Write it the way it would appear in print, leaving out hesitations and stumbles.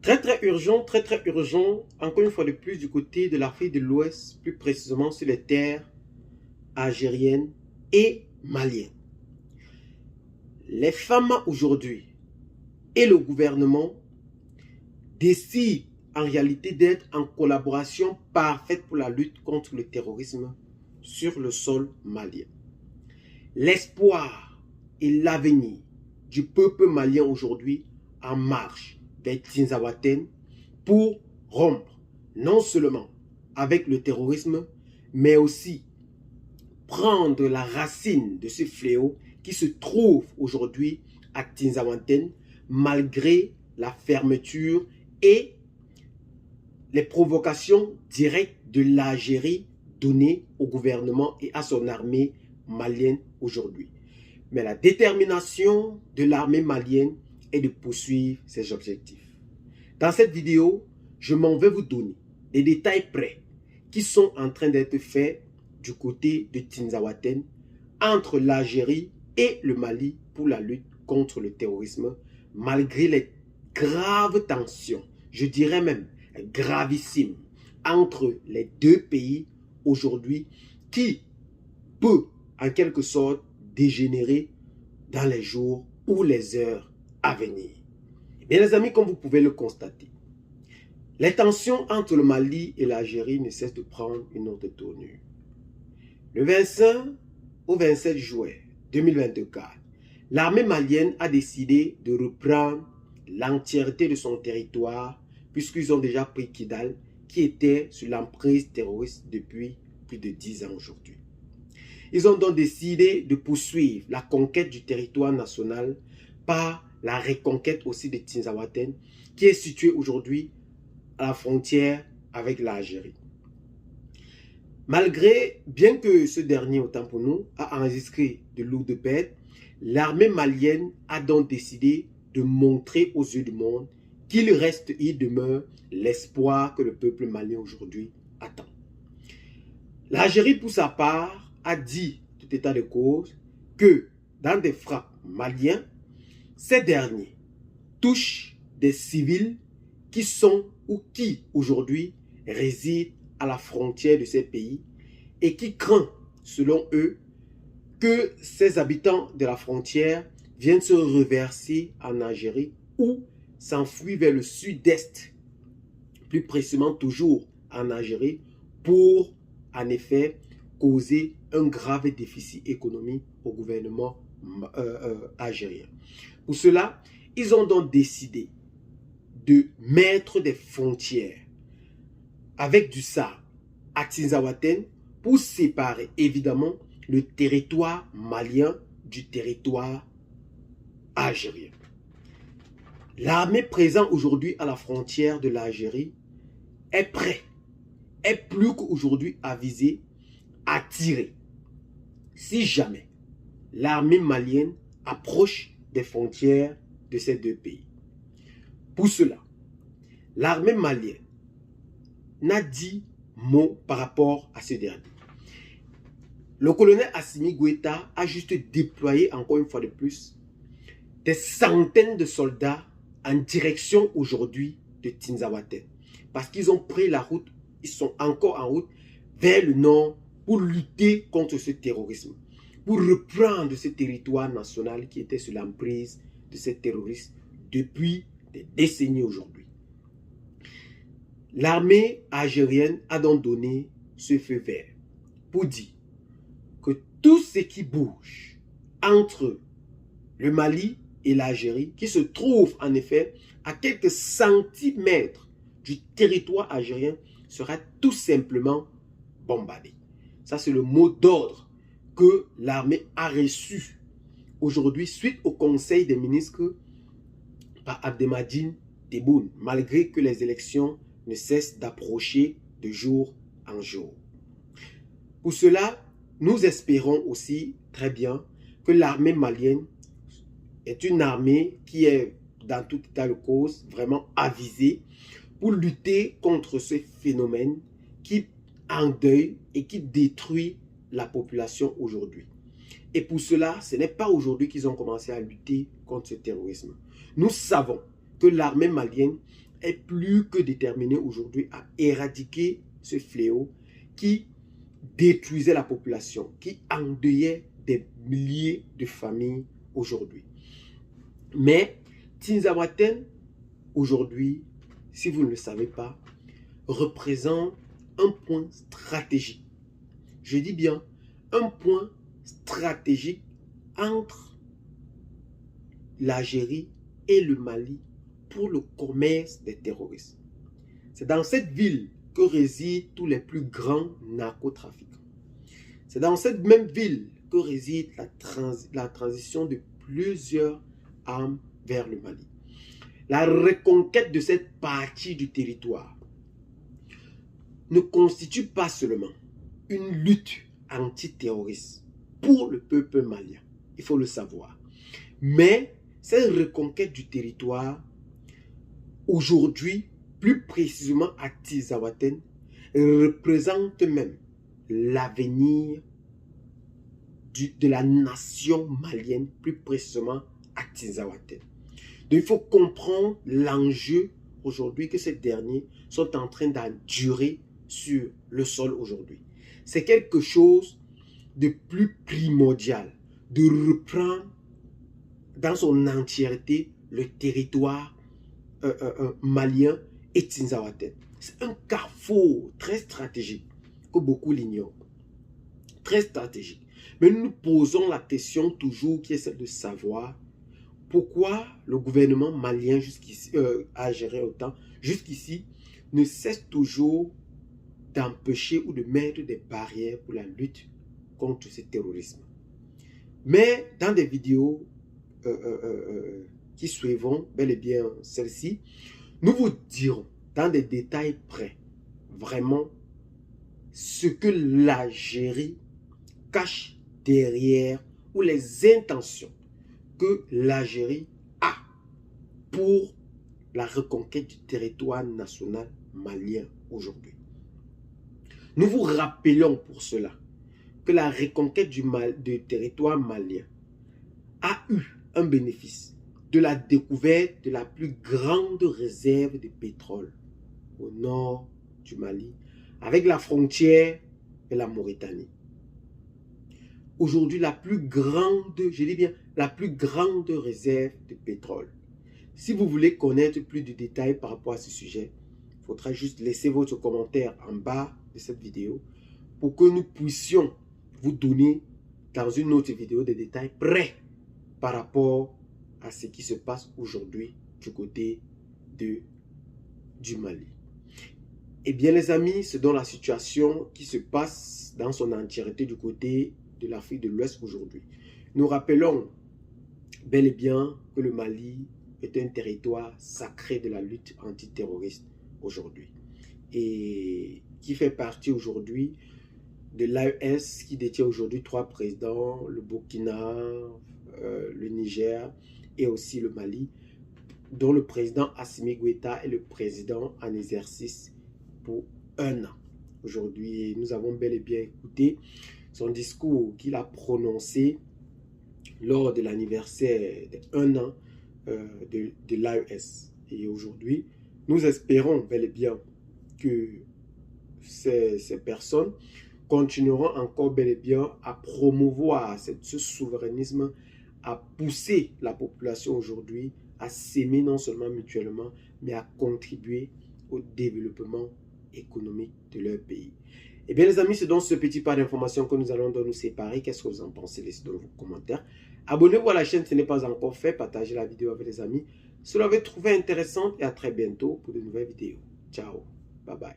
très urgent, encore une fois de plus du côté de l'Afrique de l'Ouest, plus précisément sur les terres algériennes et maliennes. Les femmes aujourd'hui et le gouvernement décident en réalité d'être en collaboration parfaite pour la lutte contre le terrorisme sur le sol malien. L'espoir et l'avenir du peuple malien aujourd'hui en marche vers Tinzaouaten pour rompre non seulement avec le terrorisme, mais aussi prendre la racine de ce fléau qui se trouve aujourd'hui à Tinzaouaten malgré la fermeture et les provocations directes de l'Algérie données au gouvernement et à son armée malienne aujourd'hui. Mais la détermination de l'armée malienne est de poursuivre ses objectifs. Dans cette vidéo, je m'en vais vous donner des détails près qui sont en train d'être faits du côté de Tinzaouaten entre l'Algérie et le Mali pour la lutte contre le terrorisme, malgré les graves tensions, je dirais même gravissimes, entre les deux pays aujourd'hui qui peut en quelque sorte dégénérer dans les jours ou les heures à venir. Et bien les amis, comme vous pouvez le constater, les tensions entre le Mali et l'Algérie ne cessent de prendre une autre tournure. Le 25 au 27 juin 2024, l'armée malienne a décidé de reprendre l'entièreté de son territoire puisqu'ils ont déjà pris Kidal qui était sous l'emprise terroriste depuis plus de 10 ans aujourd'hui. Ils ont donc décidé de poursuivre la conquête du territoire national par la reconquête aussi de Tinzaouaten qui est situé aujourd'hui à la frontière avec l'Algérie. Bien que ce dernier, autant pour nous, a enregistré de lourdes pertes, l'armée malienne a donc décidé de montrer aux yeux du monde qu'il reste et il demeure l'espoir que le peuple malien aujourd'hui attend. L'Algérie, pour sa part, a dit, tout état de cause, que dans des frappes maliens, ces derniers touchent des civils qui sont ou qui aujourd'hui résident à la frontière de ces pays et qui craint, selon eux, que ces habitants de la frontière viennent se reverser en Algérie ou s'enfuient vers le sud-est, plus précisément toujours en Algérie, pour en effet causer un grave déficit économique au gouvernement algérien. Pour cela, ils ont donc décidé de mettre des frontières avec du sable à Tinzaouaten pour séparer évidemment le territoire malien du territoire algérien. L'armée présente aujourd'hui à la frontière de l'Algérie est prête, est plus qu'aujourd'hui avisée à tirer si jamais l'armée malienne approche des frontières de ces deux pays. Pour cela, l'armée malienne n'a dit mot par rapport à ce dernier. Le colonel Assimi Goïta a juste déployé encore une fois de plus des centaines de soldats en direction aujourd'hui de Tinzaouaten. Parce qu'ils ont pris la route, ils sont encore en route vers le nord pour lutter contre ce terrorisme. Pour reprendre ce territoire national qui était sous l'emprise de ces terroristes depuis des décennies aujourd'hui. L'armée algérienne a donc donné ce feu vert pour dire que tout ce qui bouge entre le Mali et l'Algérie, qui se trouve en effet à quelques centimètres du territoire algérien, sera tout simplement bombardé. Ça, c'est le mot d'ordre que l'armée a reçu aujourd'hui suite au conseil des ministres par Abdelmadjid Tebboune, malgré que les élections ne cessent d'approcher de jour en jour. Pour cela, nous espérons aussi très bien que l'armée malienne est une armée qui est, dans tout état de cause, vraiment avisée pour lutter contre ce phénomène qui endeuille et qui détruit la population aujourd'hui. Et pour cela, ce n'est pas aujourd'hui qu'ils ont commencé à lutter contre ce terrorisme. Nous savons que l'armée malienne est plus que déterminé aujourd'hui à éradiquer ce fléau qui détruisait la population, qui endeuillait des milliers de familles aujourd'hui. Mais Tinzaouatène, aujourd'hui, si vous ne le savez pas, représente un point stratégique. Je dis bien un point stratégique entre l'Algérie et le Mali pour le commerce des terroristes. C'est dans cette ville que résident tous les plus grands narcotrafiquants. C'est dans cette même ville que réside la transition de plusieurs armes vers le Mali. La reconquête de cette partie du territoire ne constitue pas seulement une lutte antiterroriste pour le peuple malien, il faut le savoir. Mais cette reconquête du territoire, aujourd'hui, plus précisément à Tinzaouatène, représente même l'avenir de la nation malienne, plus précisément à Tinzaouatène. Donc il faut comprendre l'enjeu aujourd'hui que ces derniers sont en train d'endurer sur le sol aujourd'hui. C'est quelque chose de plus primordial, de reprendre dans son entièreté le territoire malien et Tinzaouatène. C'est un carrefour très stratégique que beaucoup l'ignorent. Très stratégique. Mais nous nous posons la question toujours qui est celle de savoir pourquoi le gouvernement malien jusqu'ici a géré autant, jusqu'ici, ne cesse toujours d'empêcher ou de mettre des barrières pour la lutte contre ce terrorisme. Mais dans des vidéos qui suivront, bel et bien celle-ci, nous vous dirons dans des détails près, vraiment, ce que l'Algérie cache derrière ou les intentions que l'Algérie a pour la reconquête du territoire national malien aujourd'hui. Nous vous rappelons pour cela que la reconquête du territoire malien a eu un bénéfice de la découverte de la plus grande réserve de pétrole au nord du Mali, avec la frontière de la Mauritanie. Aujourd'hui, la plus grande, je dis bien, la plus grande réserve de pétrole. Si vous voulez connaître plus de détails par rapport à ce sujet, il faudra juste laisser votre commentaire en bas de cette vidéo pour que nous puissions vous donner dans une autre vidéo des détails près par rapport à ce qui se passe aujourd'hui du côté du Mali. Eh bien les amis, c'est dans la situation qui se passe dans son entièreté du côté de l'Afrique de l'Ouest aujourd'hui. Nous rappelons bel et bien que le Mali est un territoire sacré de la lutte antiterroriste aujourd'hui et qui fait partie aujourd'hui de l'AES qui détient aujourd'hui 3 présidents, le Burkina, le Niger et aussi le Mali, dont le président Assimi Goïta est le président en exercice pour 1 an. Aujourd'hui, nous avons bel et bien écouté son discours qu'il a prononcé lors de l'anniversaire de 1 an de l'AES. Et aujourd'hui, nous espérons bel et bien que ces personnes continueront encore bel et bien à promouvoir ce souverainisme, à pousser la population aujourd'hui à s'aimer non seulement mutuellement, mais à contribuer au développement économique de leur pays. Eh bien les amis, c'est dans ce petit pas d'informations que nous allons nous séparer. Qu'est-ce que vous en pensez? Laissez dans vos commentaires. Abonnez-vous à la chaîne si ce n'est pas encore fait. Partagez la vidéo avec les amis. Si vous l'avez trouvé intéressante et à très bientôt pour de nouvelles vidéos. Ciao, bye bye.